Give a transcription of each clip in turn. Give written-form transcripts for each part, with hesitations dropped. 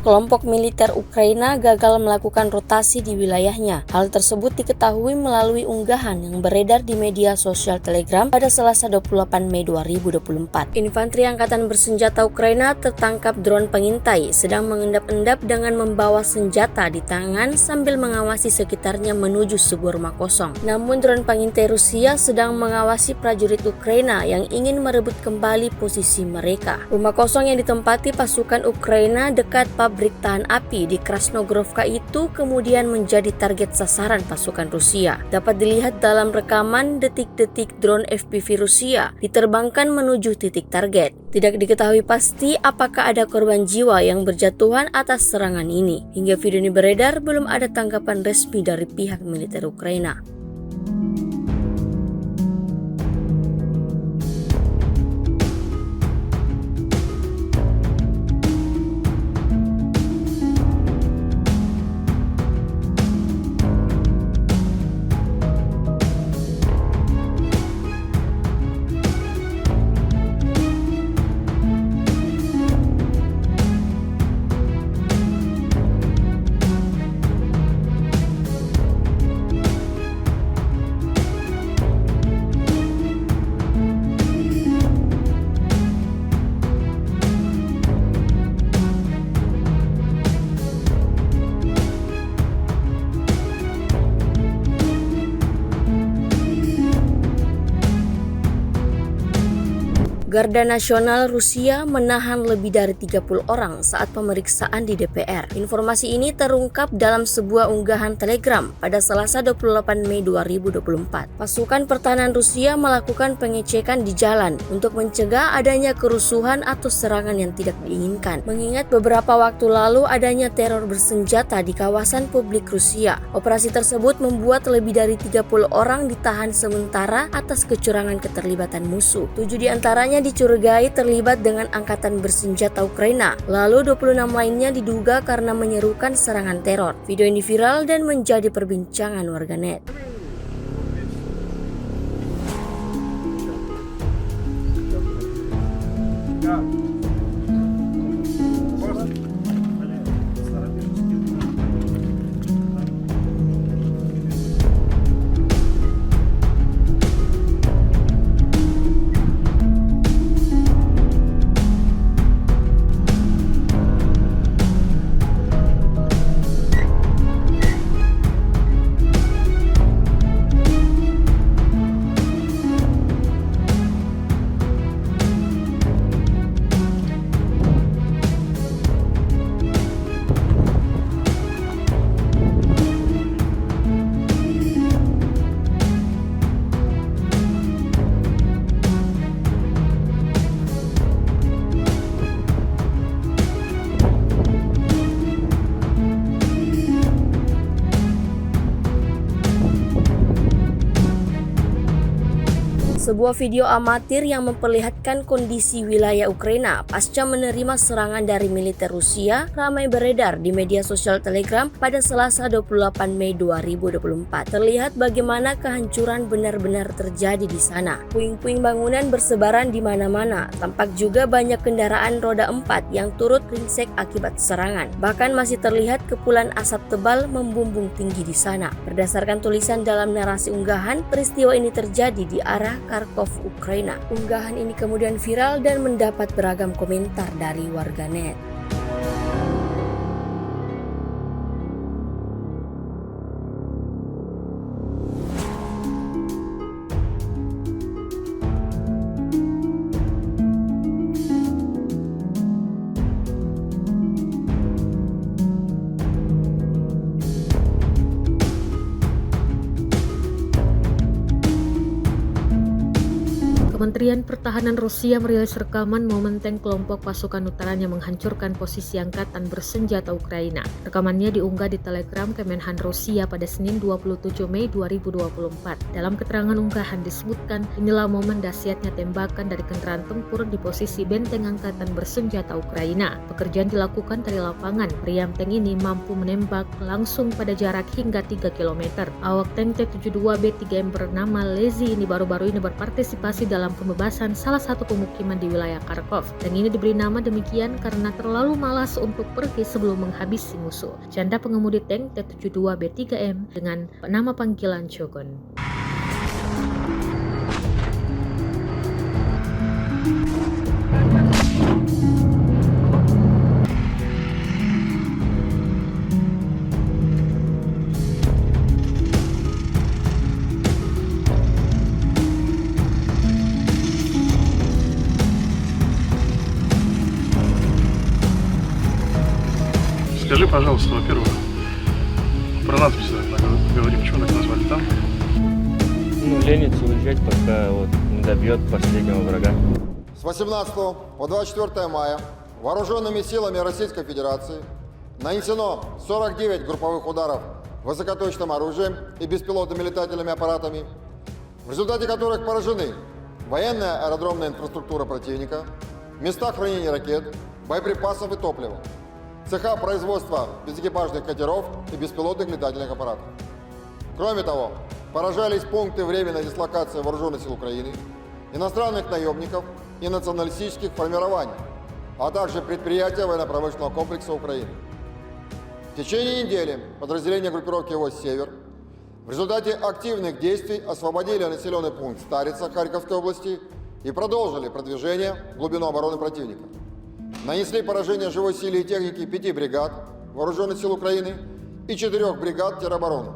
kelompok militer Ukraina gagal melakukan rotasi di wilayahnya. Hal tersebut diketahui melalui unggahan yang beredar di media sosial Telegram pada Selasa 28 Mei 2024. Infanteri Angkatan Bersenjata Ukraina tertangkap drone pengintai sedang mengendap-endap dengan membawa senjata di tangan sambil mengawasi sekitarnya menuju sebuah rumah kosong. Namun drone pengintai Rusia sedang mengawasi prajurit Ukraina yang ingin merebut kembali posisi mereka. Rumah kosong yang ditempati pasukan Ukraina dekat pabrik tahan api di Krasnogorivka itu kemudian menjadi target sasaran pasukan Rusia. Dapat dilihat dalam rekaman detik-detik drone FPV Rusia diterbangkan menuju titik target. Tidak diketahui pasti apakah ada korban jiwa yang berjatuhan atas serangan ini. Hingga video ini beredar, belum ada tanggapan resmi dari pihak militer Ukraina. Garda Nasional Rusia menahan lebih dari 30 orang saat pemeriksaan di DPR. Informasi ini terungkap dalam sebuah unggahan Telegram pada Selasa 28 Mei 2024. Pasukan pertahanan Rusia melakukan pengecekan di jalan untuk mencegah adanya kerusuhan atau serangan yang tidak diinginkan. Mengingat beberapa waktu lalu adanya teror bersenjata di kawasan publik Rusia. Operasi tersebut membuat lebih dari 30 orang ditahan sementara atas kecurangan keterlibatan musuh. 7 diantaranya dicurigai terlibat dengan angkatan bersenjata Ukraina. Lalu 26 lainnya diduga karena menyerukan serangan teror. Video ini viral dan menjadi perbincangan warganet. Sebuah video amatir yang memperlihatkan kondisi wilayah Ukraina pasca menerima serangan dari militer Rusia ramai beredar di media sosial Telegram pada Selasa 28 Mei 2024. Terlihat bagaimana kehancuran benar-benar terjadi di sana. Puing-puing bangunan bersebaran di mana-mana. Tampak juga banyak kendaraan roda 4 yang turut ringsek akibat serangan. Bahkan masih terlihat kepulan asap tebal membumbung tinggi di sana. Berdasarkan tulisan dalam narasi unggahan, peristiwa ini terjadi di arah Kharkov, Ukraina. Unggahan ini kemudian viral dan mendapat beragam komentar dari warganet. Kementerian Pertahanan Rusia merilis rekaman momen tank kelompok pasukan utaranya menghancurkan posisi angkatan bersenjata Ukraina. Rekamannya diunggah di Telegram Kemenhan Rusia pada Senin 27 Mei 2024. Dalam keterangan unggahan disebutkan, inilah momen dahsyatnya tembakan dari kendaraan tempur di posisi benteng angkatan bersenjata Ukraina. Pekerjaan dilakukan dari lapangan. Meriam tank ini mampu menembak langsung pada jarak hingga 3 km. Awak tank T-72B3M bernama Lazy ini baru-baru ini berpartisipasi dalam pembebasan salah satu pemukiman di wilayah Kharkov. Dan ini diberi nama demikian karena terlalu malas untuk pergi sebelum menghabisi musuh. Canda pengemudi tank T-72B3M dengan nama panggilan Shogun. Скажи, пожалуйста, во-первых, про надпись говорим, почему так назвали там? Ленится уезжать, пока не добьет последнего врага. С 18 по 24 мая вооруженными силами Российской Федерации нанесено 49 групповых ударов высокоточным оружием и беспилотными летательными аппаратами, в результате которых поражены военная аэродромная инфраструктура противника, места хранения ракет, боеприпасов и топлива, цеха производства безэкипажных катеров и беспилотных летательных аппаратов. Кроме того, поражались пункты временной дислокации вооруженных сил Украины, иностранных наемников и националистических формирований, а также предприятия военно-промышленного комплекса Украины. В течение недели подразделения группировки войск «Север» в результате активных действий освободили населенный пункт Старица Харьковской области и продолжили продвижение в глубину обороны противника. Нанесли поражение живой силе и технике 5 бригад вооруженных сил Украины и 4 бригад теробороны.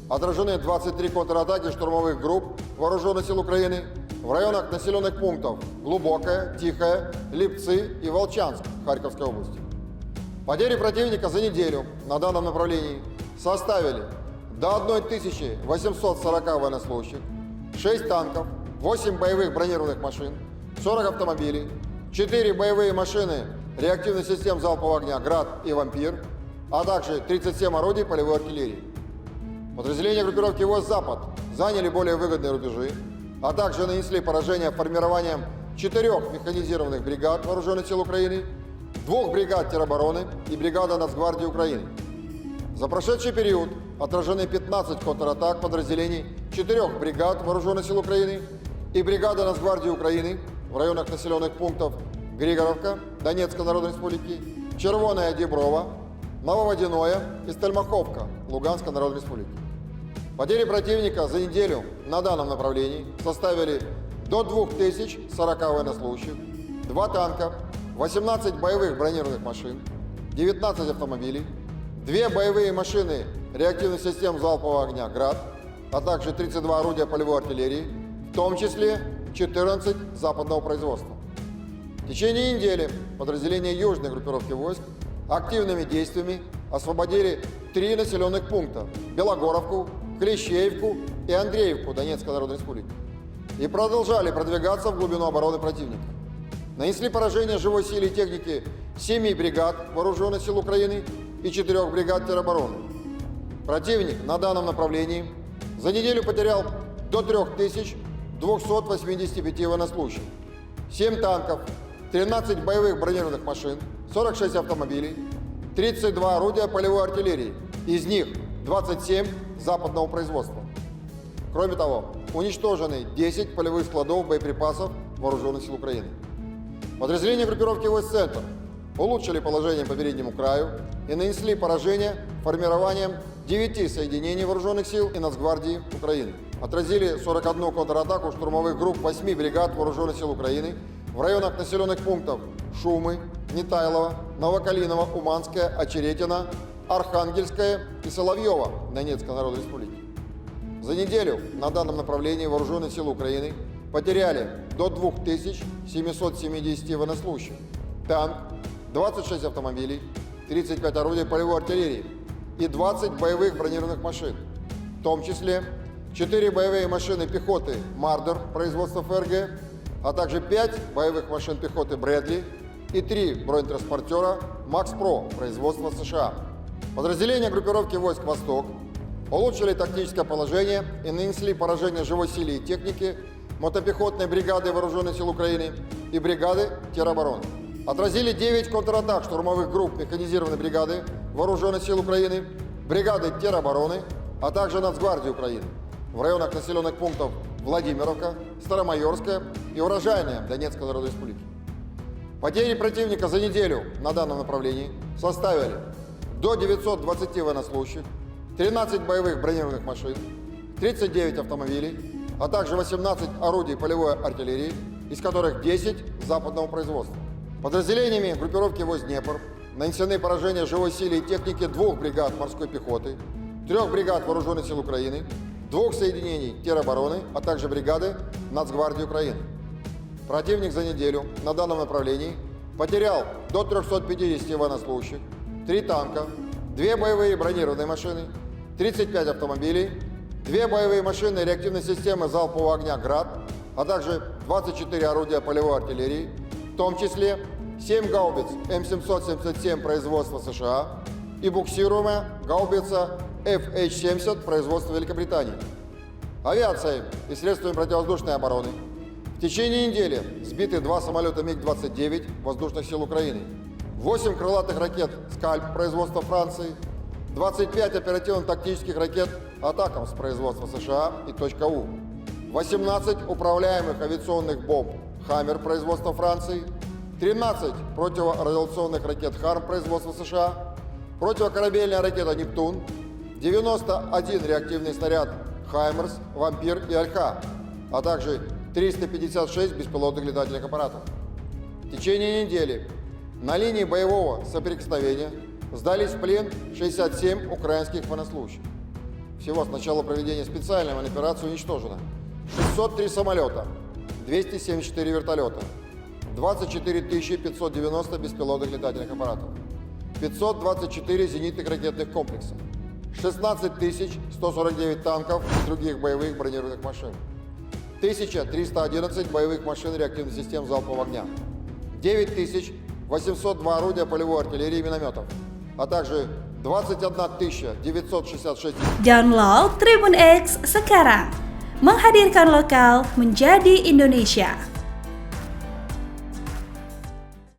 Отражены 23 контратаки штурмовых групп вооруженных сил Украины в районах населенных пунктов Глубокое, Тихое, Липцы и Волчанск Харьковской области. Потери противника за неделю на данном направлении составили до 1840 военнослужащих, 6 танков, 8 боевых бронированных машин, 40 автомобилей, 4 боевые машины реактивных систем залпового огня «Град» и «Вампир», а также 37 орудий полевой артиллерии. Подразделения группировки войск «Запад» заняли более выгодные рубежи, а также нанесли поражение формированием 4 механизированных бригад вооруженных сил Украины, 2 бригад теробороны и бригады Нацгвардии Украины. За прошедший период отражены 15 контратак подразделений 4 бригад вооруженных сил Украины и бригады Нацгвардии Украины в районах населенных пунктов Григоровка Донецкой Народной Республики, Червоная Деброва, Нововодяное и Стельмаховка Луганской Народной Республики. Потери противника за неделю на данном направлении составили до 2040 военнослужащих, 2 танка, 18 боевых бронированных машин, 19 автомобилей, 2 боевые машины реактивных систем залпового огня «Град», а также 32 орудия полевой артиллерии, в том числе 14 западного производства. В течение недели подразделения южной группировки войск активными действиями освободили 3 населенных пункта – Белогоровку, Клещеевку и Андреевку Донецкой Народной Республики и продолжали продвигаться в глубину обороны противника. Нанесли поражение живой силе и технике 7 бригад вооруженных сил Украины и 4 бригад теробороны. Противник на данном направлении за неделю потерял до 3285 военнослужащих, 7 танков, 13 боевых бронированных машин, 46 автомобилей, 32 орудия полевой артиллерии, из них 27 западного производства. Кроме того, уничтожены 10 полевых складов боеприпасов вооруженных сил Украины. Подразделения группировки войск «Центр» улучшили положение по переднему краю и нанесли поражение формированием 9 соединений вооруженных сил и Нацгвардии Украины. Отразили 41 контратаку штурмовых групп 8 бригад вооруженных сил Украины в районах населенных пунктов Шумы, Нетайлово, Новокалиново, Уманское, Очеретино, Архангельское и Соловьево Донецкой Народной Республики. За неделю на данном направлении вооруженные силы Украины потеряли до 2770 военнослужащих, танк, 26 автомобилей, 35 орудий полевой артиллерии и 20 боевых бронированных машин, в том числе 4 боевые машины пехоты «Мардер» производства ФРГ, а также 5 боевых машин пехоты «Брэдли» и 3 бронетранспортера «Макс Про» производства США. Подразделения группировки войск «Восток» улучшили тактическое положение и нанесли поражение живой силе и технике мотопехотной бригады вооруженных сил Украины и бригады теробороны. Отразили 9 контратак штурмовых групп механизированной бригады вооруженных сил Украины, бригады теробороны, а также Нацгвардии Украины в районах населенных пунктов Владимировка, Старомайорская и Урожайная Донецкой Народной Республики. Потери противника за неделю на данном направлении составили до 920 военнослужащих, 13 боевых бронированных машин, 39 автомобилей, а также 18 орудий полевой артиллерии, из которых 10 западного производства. Подразделениями группировки войск Днепр нанесены поражения живой силе и технике 2 бригад морской пехоты, 3 бригад Вооруженных сил Украины, 2 соединений теробороны, а также бригады Нацгвардии Украины. Противник за неделю на данном направлении потерял до 350 военнослужащих, 3 танка, 2 боевые бронированные машины, 35 автомобилей, 2 боевые машины реактивной системы залпового огня «Град», а также 24 орудия полевой артиллерии, в том числе 7 гаубиц М777 производства США и буксируемая гаубица FH-70 производства Великобритании. Авиацией и средствами противовоздушной обороны в течение недели сбиты 2 самолета МиГ-29 воздушных сил Украины, 8 крылатых ракет «Скальп» производства Франции, 25 оперативно-тактических ракет «Атакамс» производства США и «Точка-У», 18 управляемых авиационных бомб «Хаммер» производства Франции, 13 противорадиационных ракет «Харм» производства США, противокорабельная ракета «Нептун», 91 реактивный снаряд «Хаймерс», «Вампир» и «Альха», а также 356 беспилотных летательных аппаратов. В течение недели на линии боевого соприкосновения сдались в плен 67 украинских военнослужащих. Всего с начала проведения специальной военной операции уничтожено 603 самолета, 274 вертолета, 24 590 беспилотных летательных аппаратов, 524 зенитных ракетных комплексов, 16 149 танков и других боевых бронированных машин, 1311 боевых машин реактивных систем залпового огня, 9802 орудия полевой артиллерии и минометов, а также 21 966. Download Tribun X sekarang, menghadirkan lokal menjadi Indonesia.